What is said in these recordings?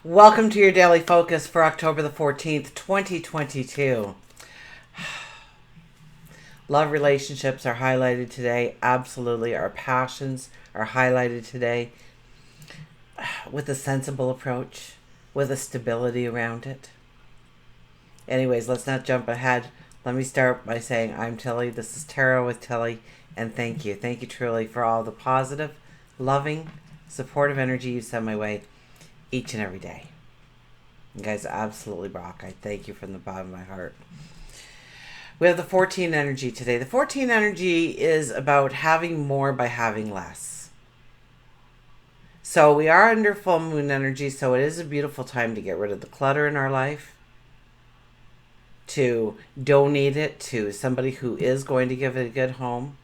Welcome to your daily focus for October the 14th, 2022. Love relationships are highlighted today. Absolutely. Our passions are highlighted today with a sensible approach, with a stability around it. Anyways, let's not jump ahead. Let me start by saying I'm Tilly. This is Tarot with Tilly, and thank you. Thank you truly for all the positive, loving, supportive energy you send my way each and every day. You guys absolutely rock. I thank you from the bottom of my heart. We have the 14 energy today. The 14 energy is about having more by having less. So we are under full moon energy, so it is a beautiful time to get rid of the clutter in our life, to donate it to somebody who is going to give it a good home.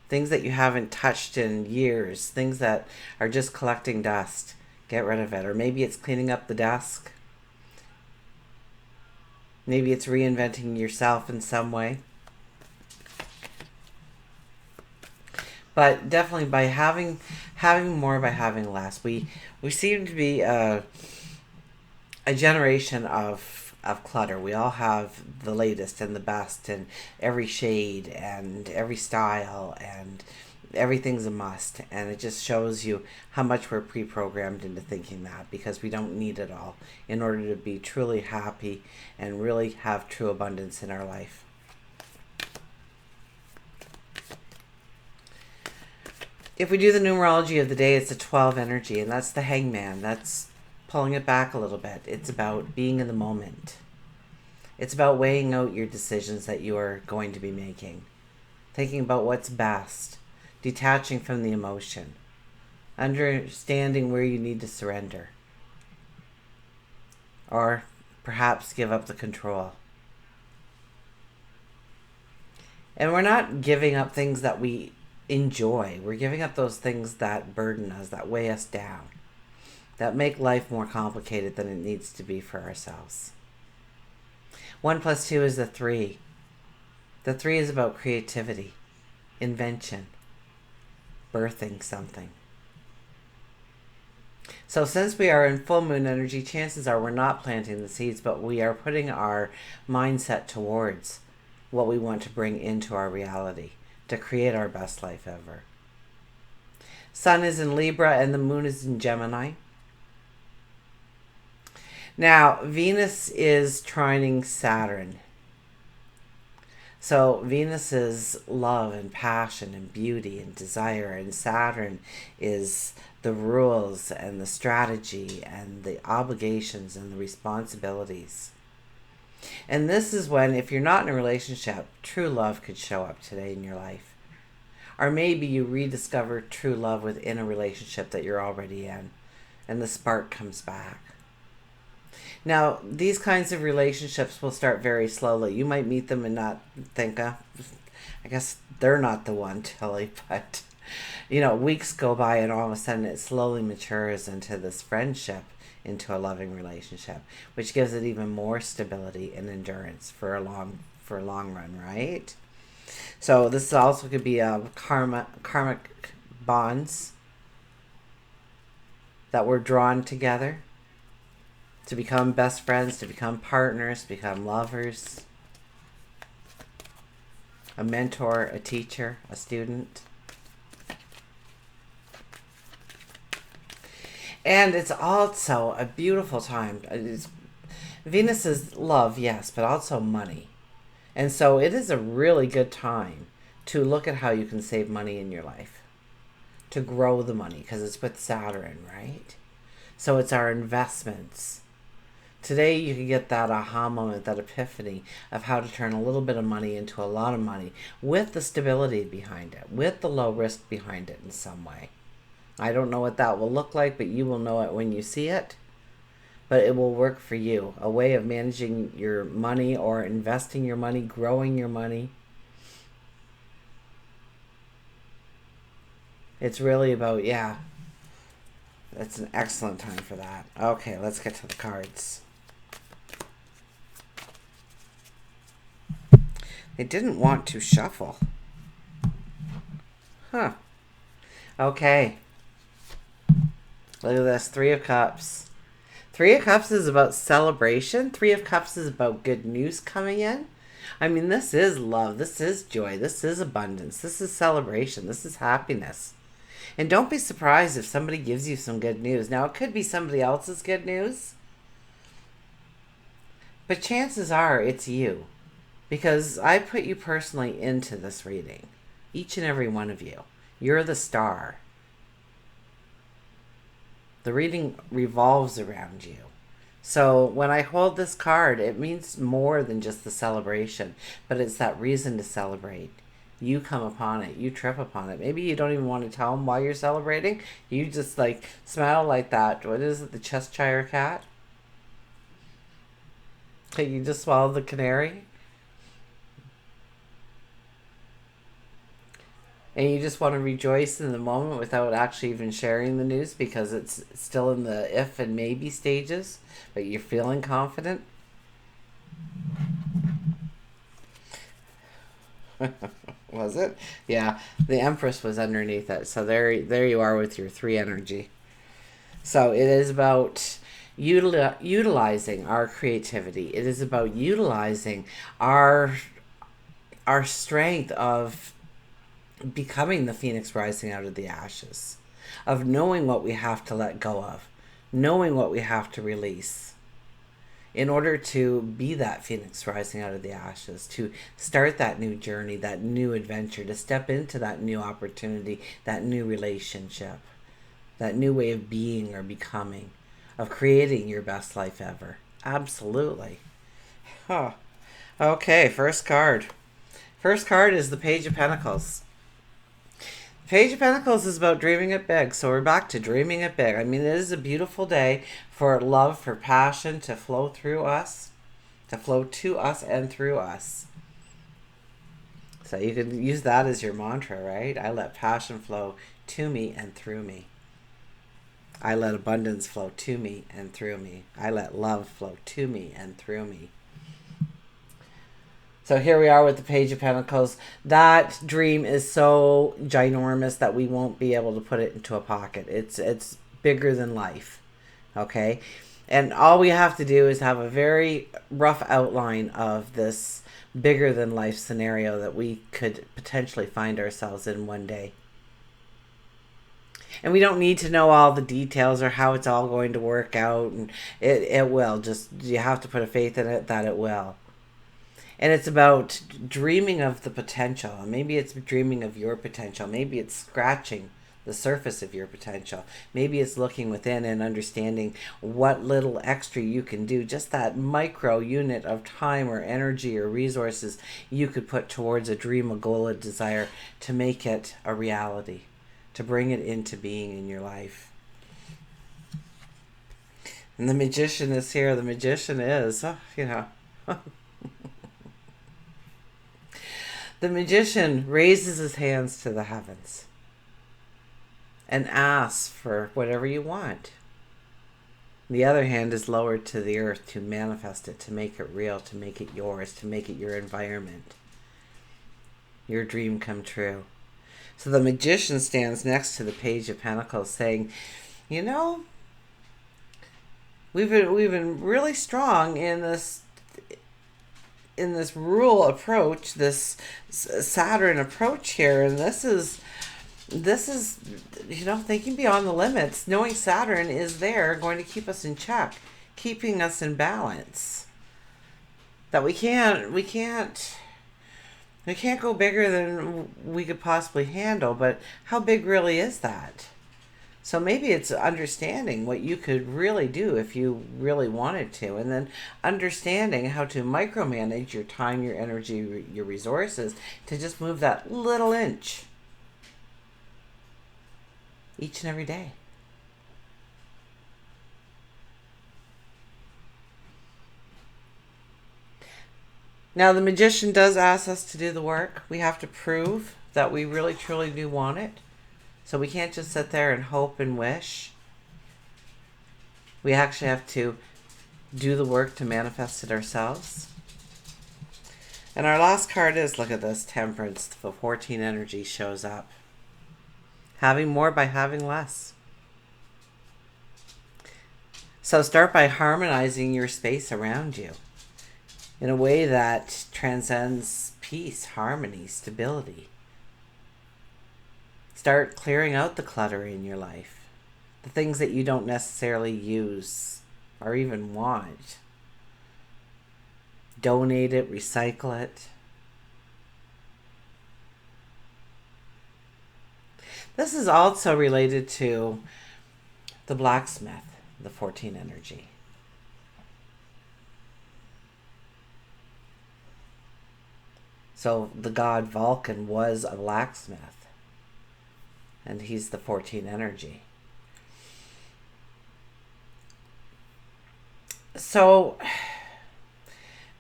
Things that you haven't touched in years, things that are just collecting dust. Get rid of it. Or maybe it's cleaning up the desk. Maybe it's reinventing yourself in some way. But definitely by having more by having less. We seem to be a generation of clutter. We all have the latest and the best and every shade and every style, and everything's a must, and it just shows you how much we're pre-programmed into thinking that, because we don't need it all in order to be truly happy and really have true abundance in our life. If we do the numerology of the day, it's a 12 energy, and that's the hangman. That's pulling it back a little bit. It's about being in the moment. It's about weighing out your decisions that you are going to be making, thinking about what's best, detaching from the emotion, understanding where you need to surrender, or perhaps give up the control. And we're not giving up things that we enjoy. We're giving up those things that burden us, that weigh us down, that make life more complicated than it needs to be for ourselves. 1 + 2 is the 3. The 3 is about creativity, invention, birthing something. So since we are in full moon energy, chances are we're not planting the seeds, but we are putting our mindset towards what we want to bring into our reality to create our best life ever. Sun is in Libra and the moon is in Gemini. Now, Venus is trining Saturn. So Venus is love and passion and beauty and desire, and Saturn is the rules and the strategy and the obligations and the responsibilities. And this is when, if you're not in a relationship, true love could show up today in your life. Or maybe you rediscover true love within a relationship that you're already in, and the spark comes back. Now, these kinds of relationships will start very slowly. You might meet them and not think, I guess they're not the one, Tilly. But, weeks go by and all of a sudden it slowly matures into this friendship, into a loving relationship, which gives it even more stability and endurance for a long run, right? So this also could be karmic bonds that were drawn together to become best friends, to become partners, to become lovers, a mentor, a teacher, a student. And it's also a beautiful time. Venus is love, yes, but also money. And so it is a really good time to look at how you can save money in your life, to grow the money, because it's with Saturn, right? So it's our investments. Today you can get that aha moment, that epiphany of how to turn a little bit of money into a lot of money with the stability behind it, with the low risk behind it in some way. I don't know what that will look like, but you will know it when you see it. But it will work for you. A way of managing your money or investing your money, growing your money. It's really about, it's an excellent time for that. Okay, let's get to the cards. They didn't want to shuffle. Huh. Okay. Look at this, 3 of Cups. Three of Cups is about celebration. Three of Cups is about good news coming in. I mean, this is love. This is joy. This is abundance. This is celebration. This is happiness. And don't be surprised if somebody gives you some good news. Now, it could be somebody else's good news, but chances are it's you. Because I put you personally into this reading. Each and every one of you. You're the star. The reading revolves around you. So when I hold this card, it means more than just the celebration, but it's that reason to celebrate. You come upon it. You trip upon it. Maybe you don't even want to tell them why you're celebrating. You just like smile like that. What is it? The Cheshire cat? You just swallowed the canary? And you just want to rejoice in the moment without actually even sharing the news because it's still in the if and maybe stages, but you're feeling confident. Was it? Yeah, the Empress was underneath it. So there you are with your 3 energy. So it is about utilizing our creativity. It is about utilizing our strength of becoming the phoenix rising out of the ashes, of knowing what we have to let go of, knowing what we have to release in order to be that phoenix rising out of the ashes, to start that new journey, that new adventure, to step into that new opportunity, that new relationship, that new way of being or becoming, of creating your best life ever. Absolutely. Huh. Okay, first card. First card is the Page of Pentacles. Page of Pentacles is about dreaming it big. So we're back to dreaming it big. I mean, it is a beautiful day for love, for passion to flow through us, to flow to us and through us. So you can use that as your mantra, right? I let passion flow to me and through me. I let abundance flow to me and through me. I let love flow to me and through me. So here we are with the Page of Pentacles. That dream is so ginormous that we won't be able to put it into a pocket. It's bigger than life, okay? And all we have to do is have a very rough outline of this bigger than life scenario that we could potentially find ourselves in one day. And we don't need to know all the details or how it's all going to work out. And it will. Just you have to put a faith in it that it will. And it's about dreaming of the potential. Maybe it's dreaming of your potential. Maybe it's scratching the surface of your potential. Maybe it's looking within and understanding what little extra you can do. Just that micro unit of time or energy or resources you could put towards a dream, a goal, a desire to make it a reality, to bring it into being in your life. And the Magician is here. The Magician is, The Magician raises his hands to the heavens and asks for whatever you want. The other hand is lowered to the earth to manifest it, to make it real, to make it yours, to make it your environment. Your dream come true. So the Magician stands next to the Page of Pentacles saying, we've been really strong in this rule approach, this Saturn approach here, and this is thinking beyond the limits, knowing Saturn is there going to keep us in check, keeping us in balance, that we can't go bigger than we could possibly handle. But how big really is that? So maybe it's understanding what you could really do if you really wanted to, and then understanding how to micromanage your time, your energy, your resources to just move that little inch each and every day. Now, the Magician does ask us to do the work. We have to prove that we really, truly do want it. So we can't just sit there and hope and wish. We actually have to do the work to manifest it ourselves. And our last card is, look at this, Temperance. The 14 energy shows up. Having more by having less. So start by harmonizing your space around you in a way that transcends peace, harmony, stability. Start clearing out the clutter in your life, the things that you don't necessarily use or even want. Donate it, recycle it. This is also related to the blacksmith, the 14 energy. So the god Vulcan was a blacksmith, and he's the 14 energy. So,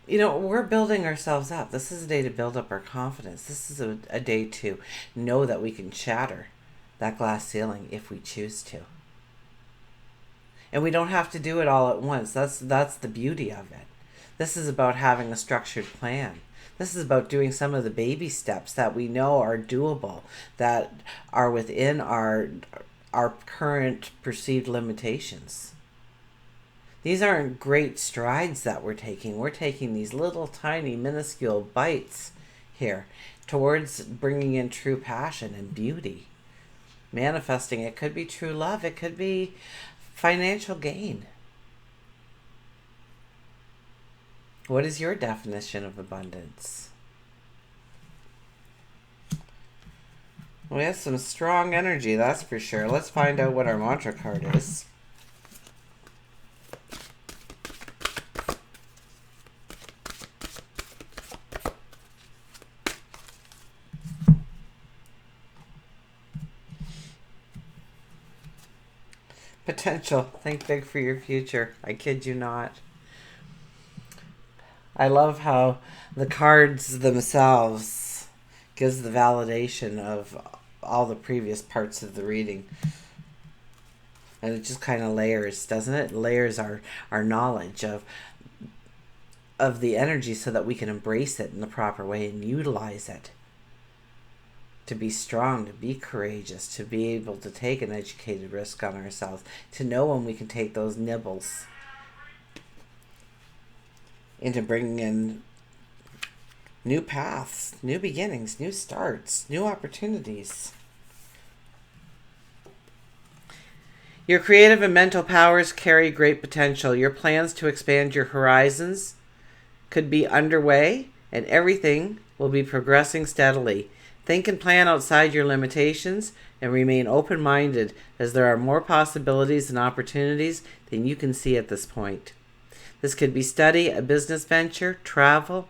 we're building ourselves up. This is a day to build up our confidence. This is a day to know that we can shatter that glass ceiling if we choose to. And we don't have to do it all at once. That's the beauty of it. This is about having a structured plan. This is about doing some of the baby steps that we know are doable, that are within our current perceived limitations. These aren't great strides that we're taking. We're taking these little tiny minuscule bites here towards bringing in true passion and beauty. Manifesting, it could be true love. It could be financial gain. What is your definition of abundance? We have some strong energy, that's for sure. Let's find out what our mantra card is. Potential. Think big for your future. I kid you not. I love how the cards themselves gives the validation of all the previous parts of the reading. And it just kind of layers, doesn't it? Layers our knowledge of the energy so that we can embrace it in the proper way and utilize it. To be strong, to be courageous, to be able to take an educated risk on ourselves, to know when we can take those nibbles into bringing in new paths, new beginnings, new starts, new opportunities. Your creative and mental powers carry great potential. Your plans to expand your horizons could be underway, and everything will be progressing steadily. Think and plan outside your limitations and remain open-minded, as there are more possibilities and opportunities than you can see at this point. This could be study, a business venture, travel.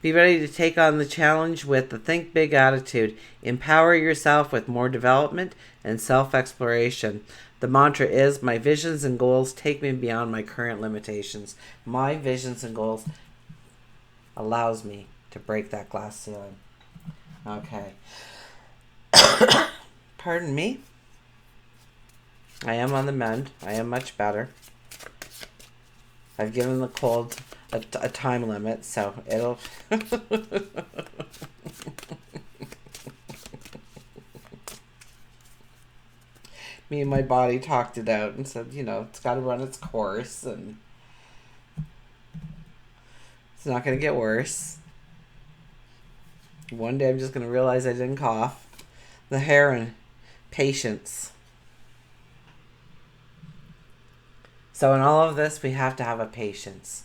Be ready to take on the challenge with the think big attitude. Empower yourself with more development and self-exploration. The mantra is, my visions and goals take me beyond my current limitations. My visions and goals allows me to break that glass ceiling. Okay. Pardon me. I am on the mend. I am much better. I've given the cold a time limit, so it'll... Me and my body talked it out and said, it's got to run its course, and it's not going to get worse. One day I'm just going to realize I didn't cough. The heron. Patience. So in all of this, we have to have a patience.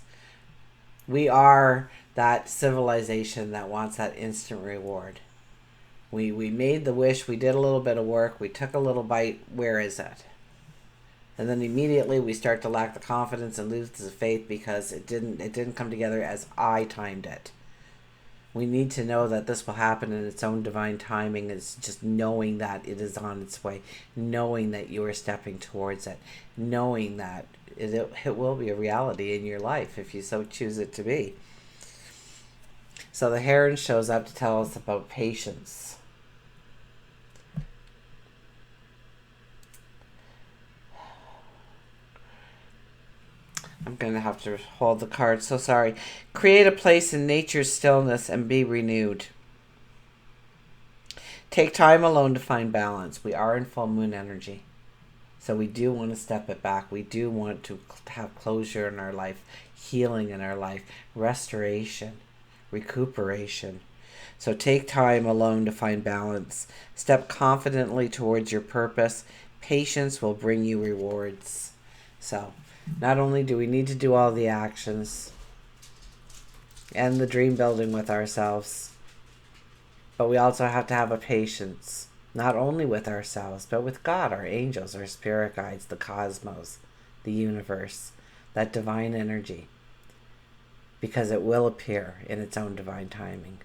We are that civilization that wants that instant reward. We made the wish, we did a little bit of work, we took a little bite, where is it? And then immediately we start to lack the confidence and lose the faith because it didn't come together as I timed it. We need to know that this will happen in its own divine timing. It's just knowing that it is on its way, knowing that you are stepping towards it, knowing that it will be a reality in your life if you so choose it to be. So the heron shows up to tell us about patience. I'm going to have to hold the card. So sorry. Create a place in nature's stillness and be renewed. Take time alone to find balance. We are in full moon energy. So we do want to step it back. We do want to have closure in our life, healing in our life, restoration, recuperation. So take time alone to find balance. Step confidently towards your purpose. Patience will bring you rewards. So not only do we need to do all the actions and the dream building with ourselves, but we also have to have a patience, not only with ourselves, but with God, our angels, our spirit guides, the cosmos, the universe, that divine energy, because it will appear in its own divine timing.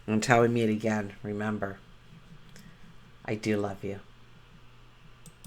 Until we meet again, remember, I do love you.